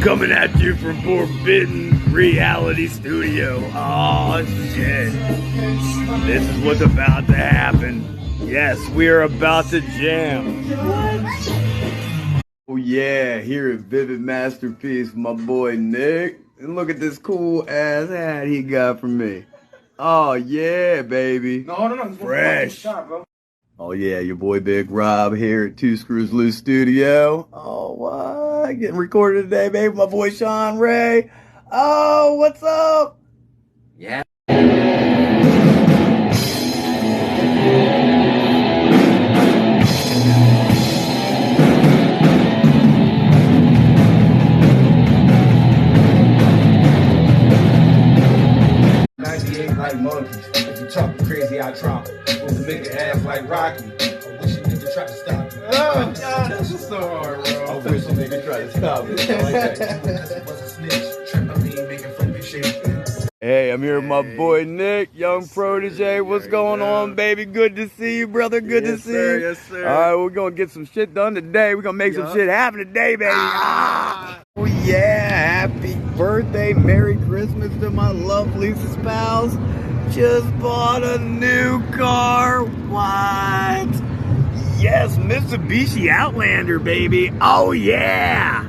Coming at you from Forbidden Reality Studio. Oh shit. This is what's about to happen. Yes, we are about to jam. What? Oh yeah, here at Vivid Masterpiece with my boy Nick. And look at this cool ass hat he got for me. Oh yeah, baby. No. Fresh. Shot, bro. Oh yeah, your boy Big Rob here at Two Screws Loose Studio. Oh what? Getting recorded today, baby. My boy Sean Ray. Oh, what's up? Yeah. Like monkeys. If you talk crazy, I drop it. Move the nigga ass like Rocky. I wish a nigga tried to stop me. Oh, God, this is so hard, bro. I wish a nigga tried to stop me. I like that. Was a snitch. Trampoline making flippy shit. Hey, I'm here with my boy Nick, young protege. What's going on, baby? Good to see you, brother. Good to see you. Yes, sir. All right, we're going to get some shit done today. We're going to make some shit happen today, baby. Oh, yeah. Happy birthday. Merry Christmas to my lovely spouse. Just bought a new car. What? Yes, Mitsubishi Outlander, baby. Oh, yeah.